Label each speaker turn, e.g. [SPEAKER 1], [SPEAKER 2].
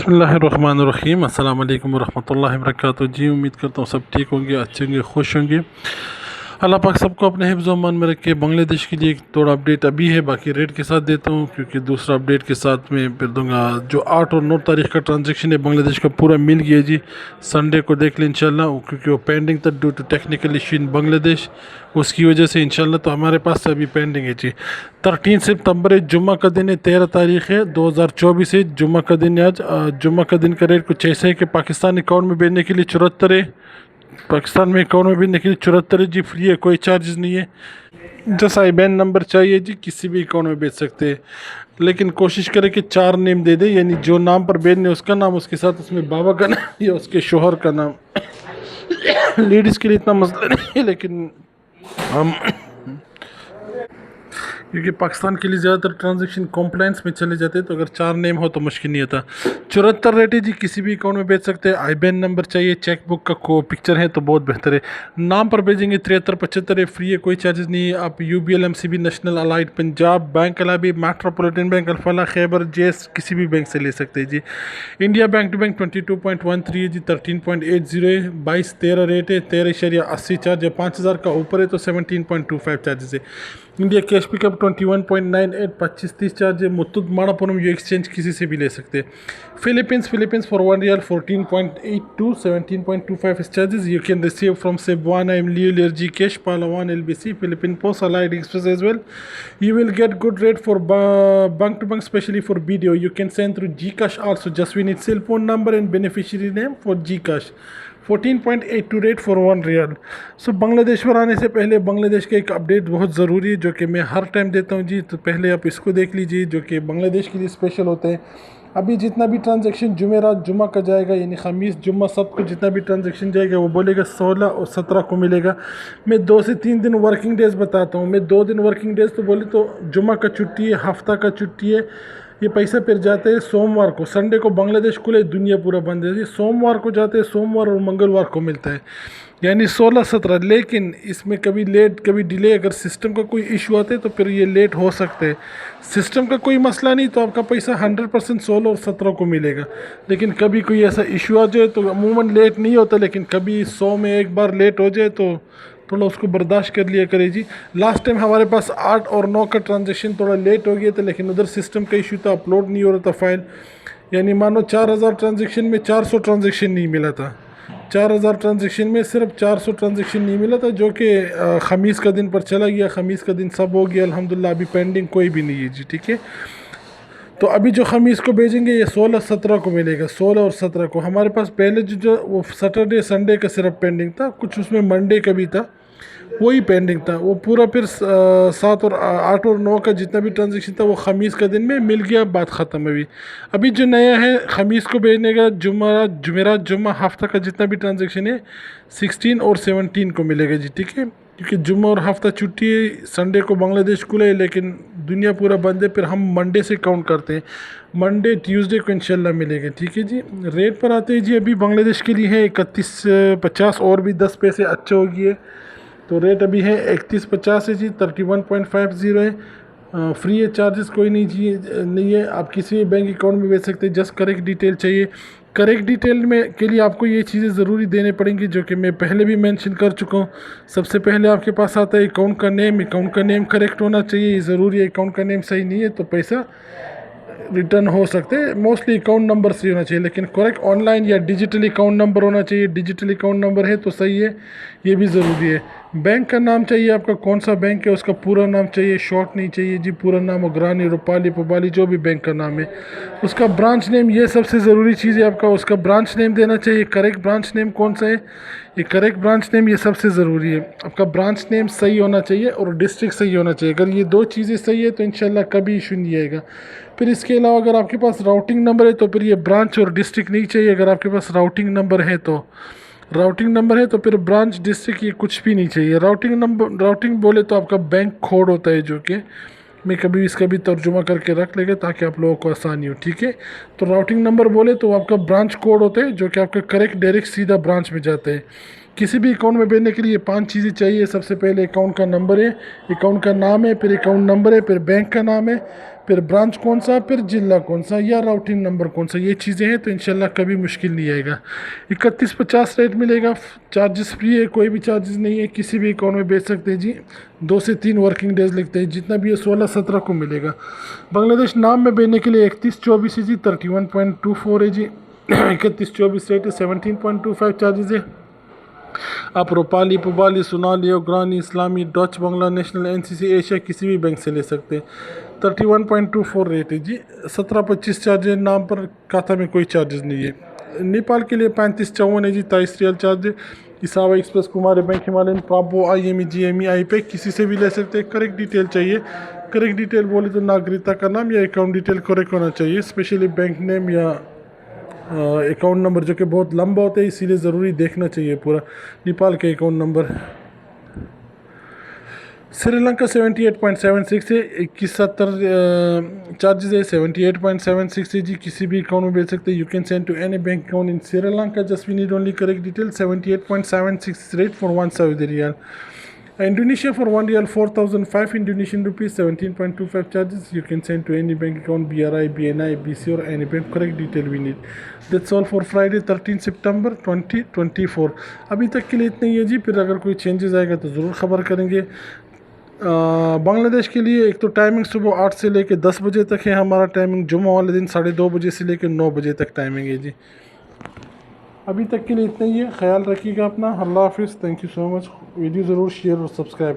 [SPEAKER 1] बिस्मिल्लाहिर्रहमानिर्रहीम अस्सलाम वालेकुम वरहमतुल्लाहि वबरकातुहू। जी उम्मीद करता हूँ सब ठीक होंगे, अच्छे होंगे, खुश होंगे। अल्लाह पाक सबको अपने हिफ्ज़ व अमान में रखे। बांग्लादेश के लिए एक थोड़ा अपडेट अभी है, बाकी रेट के साथ देता हूँ क्योंकि दूसरा अपडेट के साथ में फिर दूंगा। जो 8 और 9 तारीख का ट्रांजेक्शन है बांग्लादेश का पूरा मिल गया जी। संडे को देख लें इंशाल्लाह, क्योंकि वो पेंडिंग था due to technical issue in Bangladesh, उसकी वजह से इंशाल्लाह तो हमारे पास अभी पेंडिंग है जी। 13 सितंबर है, जुम्मा का दिन है, 13 तारीख है 2024 है, जुम्मा का दिन है आज। जुम्मा का दिन का रेट कुछ ऐसा है कि पाकिस्तान अकाउंट में भेजने के लिए 74 है, पाकिस्तान में अकाउंट में भेजने के लिए 74 है जी, फ्री है, कोई चार्जेस नहीं है। जैसा IBAN नंबर चाहिए जी, किसी भी अकाउंट में भेज सकते हैं, लेकिन कोशिश करें कि 4 नेम दे दे, यानी जो नाम पर भेजने उसका नाम, उसके साथ उसमें बाबा का नाम या उसके शोहर का नाम। लेडीज़ के लिए इतना मसला नहीं है, लेकिन हम क्योंकि पाकिस्तान के लिए ज़्यादातर ट्रांजैक्शन कॉम्प्लाइंस में चले जाते हैं, तो अगर 4 नेम हो तो मुश्किल नहीं होता। 74 रेट है जी, किसी भी अकाउंट में भेज सकते हैं। IBAN नंबर चाहिए, चेक बुक का को पिक्चर है तो बहुत बेहतर है। नाम पर भेजेंगे 7375 है, फ्री है, कोई चार्जेस नहीं है। आप UBL MCB national allied Punjab bank अलाबी metropolitan bank Alfalah Khyber JS किसी भी बैंक से ले सकते हैं जी। इंडिया बैंक टू बैंक 22.13 है जी, 13.80 है, 22-13 रेट है, 13.80 चार्ज है, 5000 का ऊपर है तो 17.25 चार्जेस है। इंडिया कैश पिकअप 21.98 25-30 चार्ज है। मुत्तुट माड़ापुरम यू एक्सचेंज किसी से भी ले सकते हैं। Philippines for 1 riyal 14.82 17.25 charges. You can receive from Cebuana एमलियो LRG cash Palawan LBC Philippine post allied express as well. You will get good rate for bank to bank, especially for video. You can send through GCash also. Just we need cell phone number and beneficiary name for GCash. 14.82 rate for 1 riyal. So Bangladesh पर आने से पहले बांग्लादेश का एक update बहुत ज़रूरी है, जो कि मैं हर टाइम देता हूँ जी। तो पहले आप इसको देख लीजिए, जो कि बांग्लादेश के लिए स्पेशल होते हैं। अभी जितना भी ट्रांजैक्शन जुमेरात जुम्मा का जाएगा, यानी खमीस जुम्मा सब को जितना भी ट्रांजैक्शन जाएगा, वो बोलेगा 16 और 17 को मिलेगा। मैं 2 से 3 दिन वर्किंग डेज़ बताता हूँ। मैं 2 दिन वर्किंग डेज़ तो बोले तो जुम्मा का छुट्टी है, हफ्ता का छुट्टी है। ये पैसा फिर जाते हैं सोमवार को। संडे को बांग्लादेश खुले, दुनिया पूरा बंद है जी। सोमवार को जाते हैं, सोमवार और मंगलवार को मिलता है, यानी 16-17। लेकिन इसमें कभी लेट कभी डिले, अगर सिस्टम का कोई इशू आता है तो फिर ये लेट हो सकते हैं। सिस्टम का कोई मसला नहीं तो आपका पैसा 100% 16 और 17 को मिलेगा। लेकिन कभी कोई ऐसा इशू आ जाए तो अमूमन लेट नहीं होता, लेकिन कभी 100 में एक बार लेट हो जाए तो थोड़ा उसको बर्दाश्त कर लिया करे जी। लास्ट टाइम हमारे पास 8 और 9 का ट्रांजैक्शन थोड़ा लेट हो गया था, लेकिन उधर सिस्टम का इशू था, अपलोड नहीं हो रहा था फाइल। यानी मानो 4000 ट्रांजैक्शन में 400 ट्रांजैक्शन नहीं मिला था। 4000 ट्रांजैक्शन में सिर्फ 400 ट्रांजैक्शन नहीं मिला था, जो कि ख़मीस का दिन पर चला गया। ख़मीस का दिन सब हो गया अल्हम्दुलिल्लाह, अभी पेंडिंग कोई भी नहीं है जी, ठीक है। तो अभी जो ख़मीस को भेजेंगे ये 16-17 को मिलेगा। 16 और 17 को हमारे पास पहले जो वो सैटरडे संडे का सिर्फ पेंडिंग था, कुछ उसमें मंडे का भी था, वही पेंडिंग था। वो पूरा फिर 7 और 8 और 9 का जितना भी ट्रांजेक्शन था वो ख़मीस का दिन में मिल गया, बात ख़त्म। अभी जो नया है ख़मीस को भेजने का, जुमेरात जुम्मा हफ्ता का जितना भी ट्रांजेक्शन है 16 और 17 को मिलेगा जी, ठीक है। क्योंकि जुम्मा और हफ्ता छुट्टी है, संडे को बांग्लादेश खुला है, लेकिन दुनिया पूरा बंद है। फिर हम मंडे से काउंट करते हैं, मंडे ट्यूसडे को इंशाल्लाह मिलेगा, ठीक है जी। रेट पर आते हैं जी, अभी बांग्लादेश के लिए है 31.50 और भी 10 पैसे अच्छे हो गए, तो रेट अभी है 31.50 है जी, 31.50 है। फ्री है, चार्जेस कोई नहीं है। आप किसी भी बैंक अकाउंट में भेज सकते हैं, जस्ट करेक्ट डिटेल चाहिए। करेक्ट डिटेल में के लिए आपको ये चीज़ें ज़रूरी देने पड़ेंगी, जो कि मैं पहले भी मेंशन कर चुका हूँ। सबसे पहले आपके पास आता है अकाउंट का नेम करेक्ट होना चाहिए, ये ज़रूरी है। अकाउंट का नेम सही नहीं है तो पैसा रिटर्न हो सकते हैं। मोस्टली अकाउंट नंबर सही होना चाहिए, लेकिन करेक्ट ऑनलाइन या डिजिटल अकाउंट नंबर होना चाहिए। डिजिटल अकाउंट नंबर है तो सही है, ये भी ज़रूरी है। बैंक का नाम चाहिए आपका, कौन सा बैंक है उसका पूरा नाम चाहिए, शॉर्ट नहीं चाहिए जी। पूरा नाम अग्रानी रूपाली पबाली जो भी बैंक का नाम है, उसका ब्रांच नेम, ये सबसे ज़रूरी चीज़ है आपका, उसका ब्रांच नेम देना चाहिए। करेक्ट ब्रांच नेम कौन सा है, ये करेक्ट ब्रांच नेम, ये सबसे ज़रूरी है। आपका ब्रांच नेम सही होना चाहिए और डिस्ट्रिक्ट सही होना चाहिए। अगर ये 2 चीज़ें सही है तो इंशाल्लाह कभी इशू नहीं आएगा। फिर इसके अलावा अगर आपके पास राउटिंग नंबर है तो फिर ये ब्रांच और डिस्ट्रिक्ट नहीं चाहिए। अगर आपके पास राउटिंग नंबर है तो फिर ब्रांच डिस्ट्रिक्ट ये कुछ भी नहीं चाहिए। राउटिंग बोले तो आपका बैंक कोड होता है, जो कि मैं कभी इसका भी तर्जुमा करके रख लेगा ताकि आप लोगों को आसानी हो, ठीक है। तो राउटिंग नंबर बोले तो आपका ब्रांच कोड होता है, जो कि आपका करेक्ट डायरेक्ट सीधा ब्रांच में जाता है। किसी भी अकाउंट में भेजने के लिए 5 चीज़ें चाहिए। सबसे पहले अकाउंट का नंबर है, अकाउंट का नाम है, फिर अकाउंट नंबर है, फिर बैंक का नाम है, फिर ब्रांच कौन सा, फिर जिला कौन सा, या राउटिंग नंबर कौन सा, ये चीज़ें हैं तो इंशाल्लाह कभी मुश्किल नहीं आएगा। 3150 रेट मिलेगा, चार्जेस फ्री है, कोई भी चार्जेस नहीं है, किसी भी अकाउंट में बेच सकते हैं जी। 2 से 3 वर्किंग डेज लगते हैं, जितना भी है 16-17 को मिलेगा। बांग्लादेश नाम में भेजने के लिए 3124 है जी, 31.24 है जी। 3124 रेट है, 17.25 चार्जेस है। आप Rupali, Pubali, Sonali, Agrani, Islami, Dutch, Bangla national, NCC, Asia किसी भी बैंक से ले सकते हैं। 31.24 रेट है जी। 17-25 चार्ज है, नाम पर खाता में कोई चार्जेस नहीं है। नेपाल के लिए 35-54 है जी, 23 रियल चार्ज है। ESewa express, Kumar bank, Himalayan, Prabhu, IME, GME, I pay किसी से भी ले सकते हैं। करेक्ट डिटेल चाहिए, करेक्ट डिटेल बोले तो नागरिकता का नाम या अकाउंट डिटेल करेक्ट होना चाहिए, स्पेशली बैंक नेम या अकाउंट नंबर जो कि बहुत लंबा होता है, इसीलिए ज़रूरी देखना चाहिए पूरा नेपाल के अकाउंट नंबर। श्रीलंका 78.76 है, 2170 चार्जेस है, 78.76 है जी। किसी भी अकाउंट में भेज सकते हैं। You can send to any bank account in Sri Lanka, just we need only correct detail. 78.76 rate for 1 Saudi riyal. Indonesia for 1 real 4005 Indonesian rupees, 17.25 charges. You can send to any bank account, BRI, BNI, BC or any bank. Correct detail we need. That's all for Friday 13 September 2024. अभी तक के लिए इतना ही है जी, फिर अगर कोई changes आएगा तो ज़रूर ख़बर करेंगे। बांग्लादेश के लिए एक तो टाइमिंग सुबह 8 से लेकर 10 बजे तक है हमारा टाइमिंग, जुम्मा वाले दिन 2:30 बजे से लेकर 9 बजे तक टाइमिंग है जी। अभी तक के लिए इतना ही है, ख्याल रखिएगा अपना। अल्लाह हाफिज़, thank you so much. Video ज़रूर शेयर और सब्सक्राइब